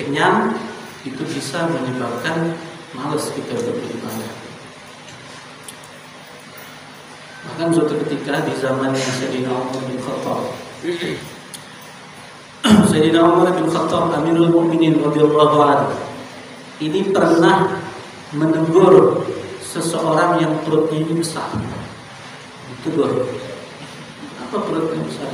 kenyang, itu bisa menyebabkan malas kita untuk beribadah. Bahkan suatu ketika di zaman Sayyidina Umar bin Khattab, Sayyidina Umar bin Khattab Amirul Mukminin radhiyallahu anhu ini pernah menegur seseorang yang perutnya ini besar. Ditegur, apa perutnya besar?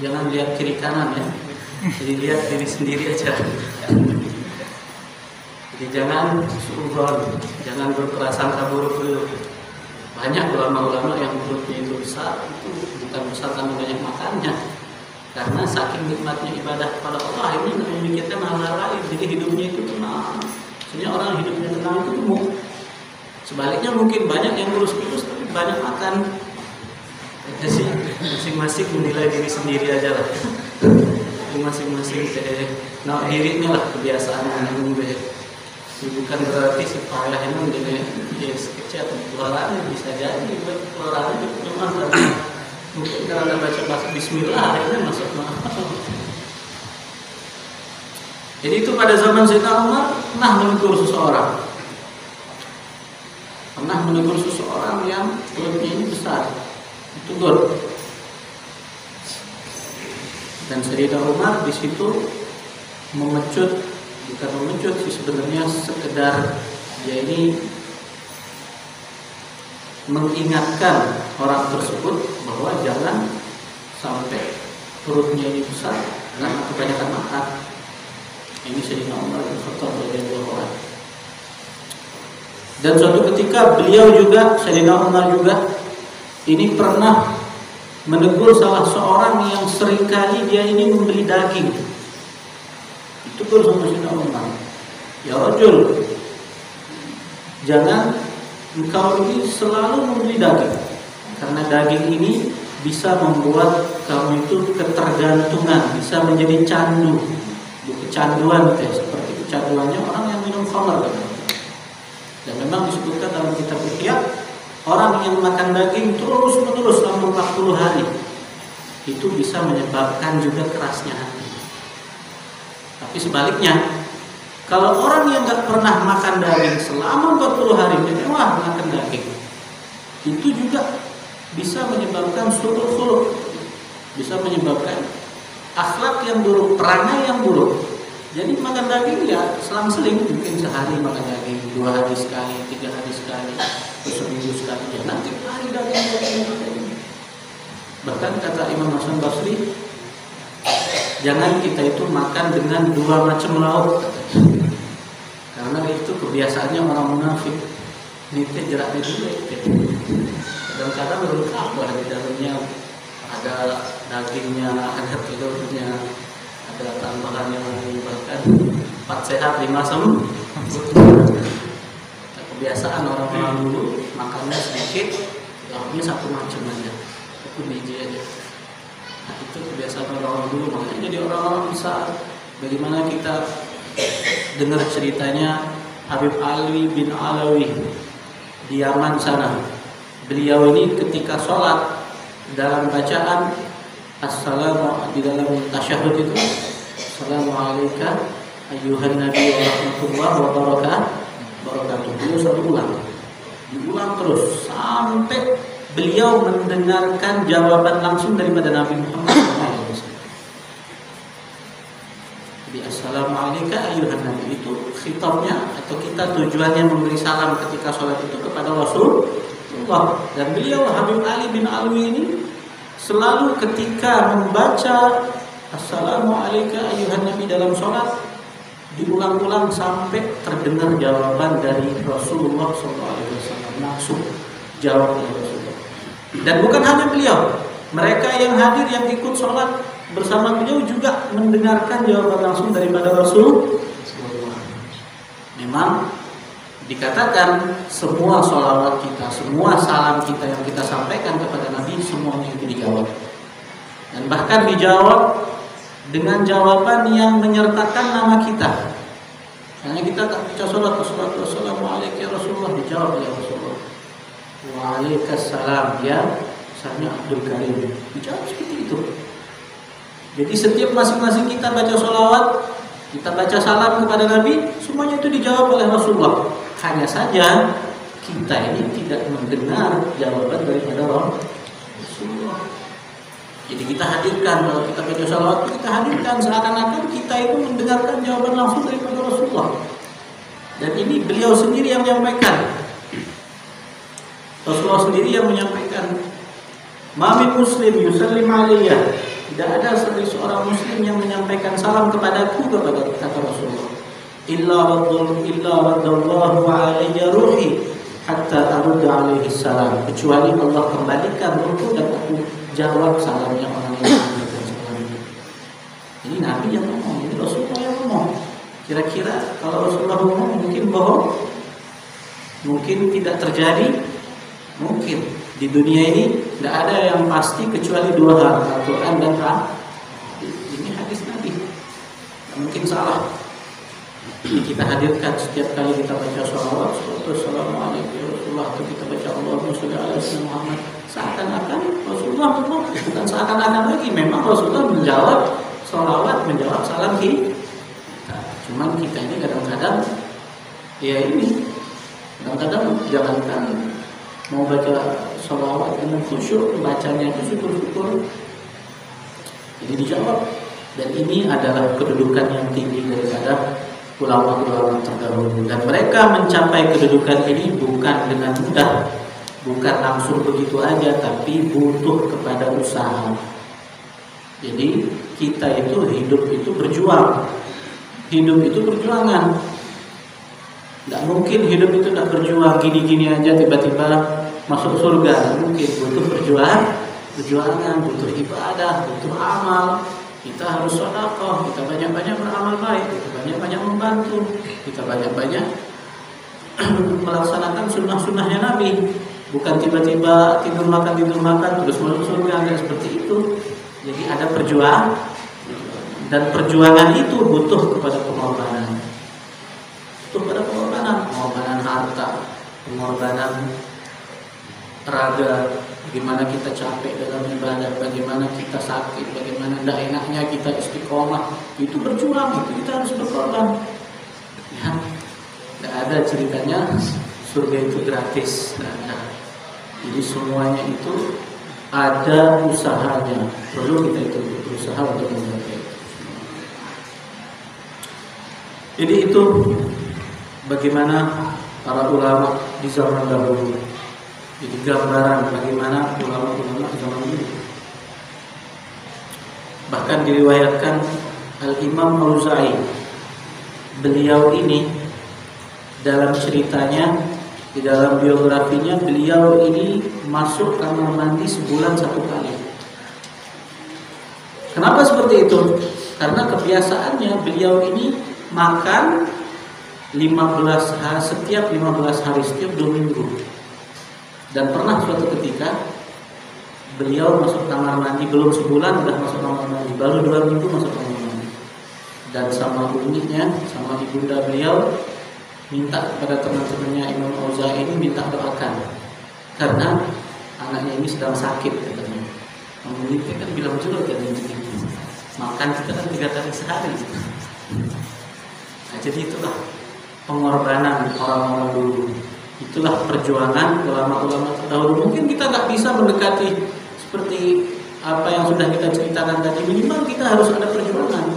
Jangan lihat kiri kanan ya. Jadi lihat diri sendiri aja. Jadi jangan suudzon, jangan berprasangka buruk dulu. Banyak ulama-ulama yang perutnya itu besar, itu bukan besar karena banyak makannya, karena saking nikmatnya ibadah kepada Allah ini memikirkan hal-hal lain. Jadi hidupnya itu tenang. Sebenarnya orang hidupnya tenang itu gemuk. Sebaliknya mungkin banyak yang kurus-kurus tapi banyak makan. Jadi masing-masing menilai diri sendiri aja lah. Masing-masing dirinya lah kebiasaan yang bukan berarti supaya ini menjadi kecil atau keluaran bisa jadi keluaran itu memang mungkin karena baca Bismillah ini masuk mahal. Jadi itu pada zaman Sayyidina Umar pernah menegur seseorang yang perutnya ini besar, ditegur. Dan Sayyidina Umar di situ bukan memecut sih sebenarnya, sekedar dia ini mengingatkan orang tersebut bahwa jangan sampai perutnya ini besar karena kebanyakan makan. Ini Sayyidina Umar bin Khattab radhiyallahu anhu. Dan suatu ketika Sayyidina Umar juga ini pernah menegur salah seorang yang seringkali dia ini membeli daging. Tegur sama Sayyidina Umar, ya rajul, jangan engkau ini selalu membeli daging, karena daging ini bisa membuat kamu itu ketergantungan, bisa menjadi candu, kecanduan seperti kecanduannya orang yang minum khamar. Dan memang disebutkan dalam kitab Ihya, orang yang makan daging terus-menerus selama 40 hari itu bisa menyebabkan juga kerasnya hati. Tapi sebaliknya, kalau orang yang nggak pernah makan daging selama 40 hari mewah makan daging, itu juga bisa menyebabkan su'ul khuluq, bisa menyebabkan akhlak yang buruk, perangai yang buruk. Jadi makan daging ya selang-seling, mungkin sehari makan daging, 2 hari sekali, 3 hari sekali, seminggu sekali, ya nanti hari daging. Bahkan kata Imam Hasan Basri, jangan kita itu makan dengan 2 macam lauk, karena itu kebiasaannya orang munafik. Ini jeraknya juga. Kadang-kadang lengkap lah di dalamnya, ada dagingnya, ada telurnya, ada tambahan yang bahkan 4 sehat 5 sempurna. Kebiasaan orang-orang dulu makannya sedikit, lauknya 1 macam aja, 1 biji aja. Nah, itu kebiasaan orang-orang dulu, makanya jadi orang-orang besar. Bagaimana kita dengar ceritanya Habib Ali bin Alawi di Yaman sana. Beliau ini ketika sholat dalam bacaan assalamu di dalam tasyahud itu, assalamualaikum ayyuhan nabi wa rahmatullahi wa barakatuh. Beliau selalu diulang terus sampai beliau mendengarkan jawaban langsung daripada Nabi Muhammad SAW. Jadi assalamualaikum ayyuhan nabi itu khitabnya atau kita tujuannya memberi salam ketika sholat itu kepada Rasulullah. Dan beliau Habib Ali bin Alwi ini selalu ketika membaca assalamualaikum ayyuhan nabi dalam sholat diulang-ulang sampai terdengar jawaban dari Rasulullah SAW, langsung jawab dari Rasulullah. Dan bukan hanya beliau, mereka yang hadir yang ikut sholat bersama beliau juga mendengarkan jawaban langsung daripada Rasulullah. Memang dikatakan semua sholawat kita, semua salam kita yang kita sampaikan kepada Nabi semuanya itu dijawab. Dan bahkan dijawab dengan jawaban yang menyertakan nama kita. Karena kita tak baca sholat, assalamualaikum ya Rasulullah, dijawab ya Rasulullah. Waalaikumsalam ya, misalnya Abdul Karim, dijawab seperti itu. Jadi setiap masing-masing kita baca sholawat, Kita baca salam kepada Nabi, semuanya itu dijawab oleh Rasulullah. Hanya saja kita ini tidak mendengar jawaban daripada Rasulullah. Jadi kita hadirkan, kalau kita baca salawat, kita hadirkan seakan-akan kita itu mendengarkan jawaban langsung daripada Rasulullah. Dan ini beliau sendiri yang menyampaikan. Rasulullah sendiri yang menyampaikan, "Ma min muslim yusallim alayya." Tidak ada seorang muslim yang menyampaikan salam kepadaku, kata Rasulullah. Illa raddallahu alayya ruhi hatta arudda alaihi salam. Kecuali Allah kembalikan ruhku dan aku jawab salamnya orang yang menyampaikan salam. Ini Nabi yang ngomong, ini Rasulullah yang ngomong. Kira-kira kalau Rasulullah ngomong mungkin bohong? Mungkin tidak terjadi? Mungkin. Di dunia ini tidak ada yang pasti kecuali dua hal, Al-Quran dan hadis. Ini hadis Nabi. Tidak mungkin salah. Kita hadirkan setiap kali kita baca sholawat, Assalamualaikum ya Rasulullah, atau kita baca Allahumma sholli ala sayyidina Muhammad, seakan-akan Rasulullah ngomong, bukan seakan-akan lagi, memang Rasulullah menjawab sholawat, menjawab salam kita. Cuman kita ini kadang-kadang, ya ini, kadang-kadang jangankan mau baca sholawat dengan khusyuk, bacanya itu syukur-syukur, jadi dijawab. Dan ini adalah kedudukan yang tinggi daripada ulama-ulama terdahulu. Dan mereka mencapai kedudukan ini bukan dengan mudah, bukan langsung begitu aja, tapi butuh kepada usaha. Jadi kita itu hidup itu berjuang, hidup itu perjuangan. Tidak mungkin hidup itu tidak berjuang gini-gini aja tiba-tiba masuk surga. Mungkin butuh perjuangan, butuh ibadah, butuh amal. Kita harus sedekah, kita banyak-banyak beramal baik, kita banyak-banyak membantu, kita banyak-banyak melaksanakan sunnah-sunnahnya Nabi. Bukan tiba-tiba tidur makan terus masuk surga, enggak seperti itu. Jadi ada perjuangan, dan perjuangan itu butuh kepada pengorbanan. Pengorbanan harta, pengorbanan raga, bagaimana kita capek dalam ibadah, bagaimana kita sakit, bagaimana tidak enaknya kita istiqomah, itu berjuang, itu kita harus berkorban. Ya, tidak ada ceritanya surga itu gratis, tidak ada. Jadi semuanya itu ada usahanya, perlu kita itu berusaha untuk mencapai. Jadi itu bagaimana para ulama di zaman dahulu. Jadi gambaran bagaimana ulama-ulama zaman dulu. Bahkan diriwayatkan Al-Imam Auza'i, beliau ini dalam ceritanya, di dalam biografinya, beliau ini masuk kamar mandi sebulan 1 kali. Kenapa seperti itu? Karena kebiasaannya beliau ini makan 15 hari, setiap 15 hari, setiap 2 minggu. Dan pernah suatu ketika beliau masuk kamar mandi, belum sebulan sudah masuk kamar mandi, baru 2 minggu masuk kamar mandi. Dan sama uminya, sama ibunda beliau minta kepada teman-temannya Imam Auza'i ini, minta doakan karena anaknya ini sedang sakit katanya. Uminya kan bilang juga katanya begitu. Makan kita kan 3 kali sehari. Nah, jadi itulah pengorbanan orang-orang dulu. Itulah perjuangan ulama-ulama terdahulu. Mungkin kita nggak bisa mendekati seperti apa yang sudah kita ceritakan tadi. Minimal kita harus ada perjuangan.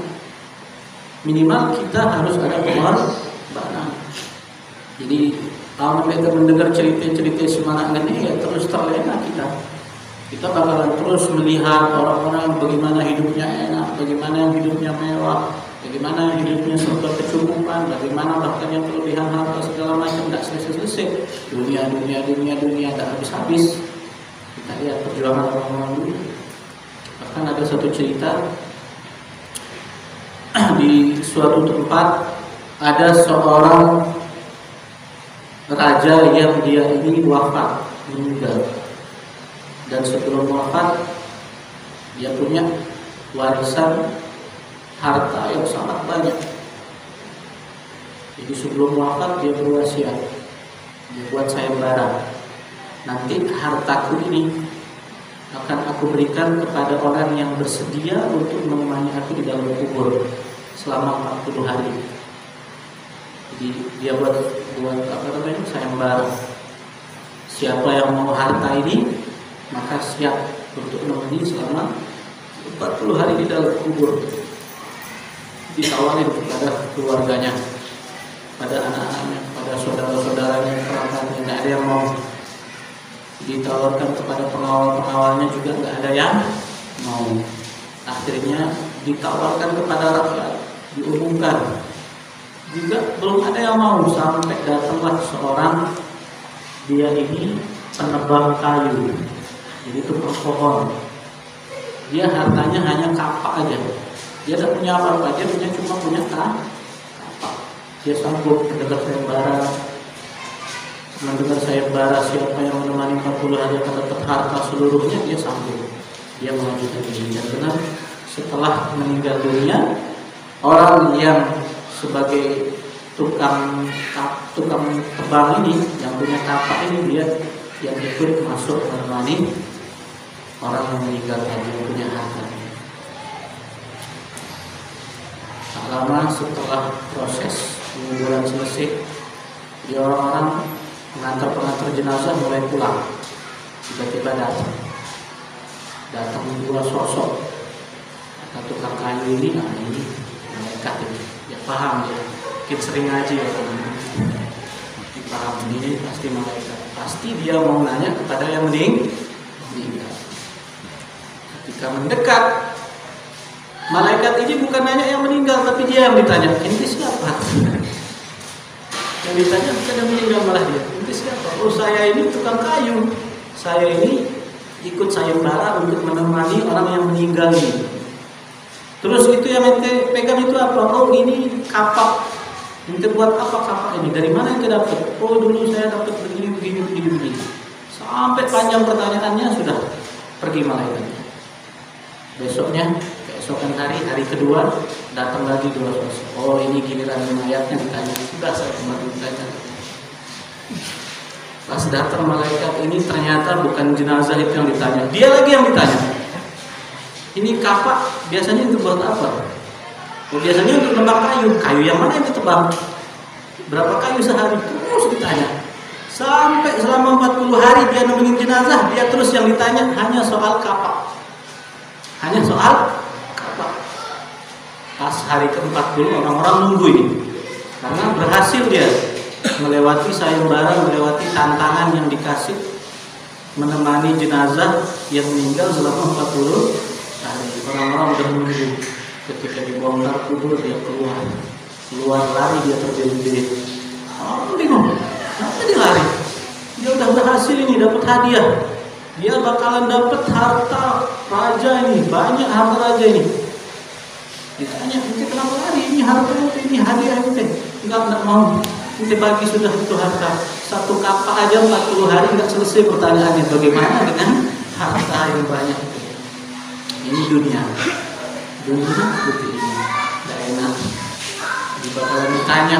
Minimal kita harus ada pengorbanan. Jadi kalau kita mendengar cerita-cerita semangat ini, ya terus terlena kita. Kita bakalan terus melihat orang-orang bagaimana hidupnya enak, bagaimana yang hidupnya mewah, bagaimana hidupnya serba kecukupan, bagaimana bahkan yang kelebihan harta segala macam tidak selesai-selesai. Dunia tidak habis-habis. Kita lihat perjuangan orang-orang dulu. Bahkan ada satu cerita di suatu tempat ada seorang raja yang dia ini wafat, meninggal. Dan sebelum wafat dia punya warisan harta yang sangat banyak. Jadi sebelum wafat dia berwasiat, dia buat sayembara, nanti hartaku ini akan aku berikan kepada orang yang bersedia untuk menemani aku di dalam kubur. selama 40 hari. Jadi dia buat apa namanya, sayembara. Siapa yang mau harta ini maka siap untuk menemani selama 40 hari di dalam kubur. Ditawarin kepada keluarganya, pada anak-anaknya, pada saudara-saudaranya, kerabatnya, nggak ada yang mau. Ditawarkan kepada pengawal-pengawalnya juga nggak ada yang mau. Akhirnya ditawarkan kepada rakyat, diumumkan, juga belum ada yang mau. Sampai datanglah seorang, dia ini penebang kayu, jadi tukang pohon. Dia hartanya hanya kapak aja, dia tidak punya apa-apa, dia cuma punya kapak. Dia sanggup mendengar sayembara, siapa yang menemani 40 hari akan dapat harta seluruhnya, dia sanggup. Dia mengajukan diri, dan benar setelah meninggal dunia, orang yang sebagai tukang tebang ini, yang punya kapak ini, dia yang ikut masuk menemani orang yang meninggal tadi, yang punya harta. Tak lama setelah proses penguburan selesai, dia orang-orang pengantar jenazah mulai pulang. Tiba-tiba datang dua sosok. Kata tukang kayu ini, ini malaikat ini. Ya paham ya, mungkin sering ngaji ya, paham ini pasti malaikat. Pasti dia mau nanya kepada yang meninggal. Ketika mendekat, malaikat ini bukan nanya yang meninggal, tapi dia yang ditanya. Ini siapa? Yang ditanya bukan yang meninggal, malah dia. Ini siapa? Oh, saya ini tukang kayu. Saya ini ikut sayembara untuk menemani orang yang meninggal ini. Terus itu yang ente pegang itu apa? Oh, ini kapak. Ente buat apa kapak ini? Dari mana ente dapat? Oh, dulu saya dapat begini. Sampai panjang pertanyaannya, sudah pergi malaikatnya. Besoknya, keesokan hari kedua, datang lagi dua sosok. Oh, ini giliran mayatnya ditanya. Sudah saya kemarin ditanya. Pas datang malaikat ini, ternyata bukan jenazah itu yang ditanya, dia lagi yang ditanya. Ini kapak biasanya untuk buat apa? Oh, biasanya untuk tebang kayu. Kayu yang mana yang ditebang? Berapa kayu sehari? Terus ditanya. Sampai selama 40 hari dia nemenin jenazah, dia terus yang ditanya hanya soal kapak. Hanya soal kapak. Pas hari ke-40 orang-orang nunggu ini, karena berhasil dia melewati sayembara, melewati tantangan yang dikasih, menemani jenazah yang meninggal selama 40 hari. Orang-orang udah menunggu. Ketika dibongkar kubur, dia keluar lari, dia terjerit-jerit. Oh, bingung, kenapa dia lari? Dia udah berhasil ini, dapat hadiah. Dia bakalan dapat harta raja ini, banyak harta raja ini. Ditanya, ente kenapa lari? Ini harta ente, ini hadiah ente. Enggak mau. Ente bagi sudah itu harta. Satu kapak aja 40 hari enggak selesai pertanyaannya. Bagaimana dengan harta yang banyak itu? Ini dunia seperti ini, tidak enak. Bakalan ditanya,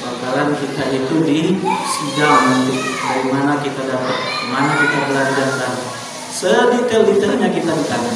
bakalan kita itu disidang untuk dari mana kita dapat, mana kita belanjakan, sedetail-detailnya kita ditanya.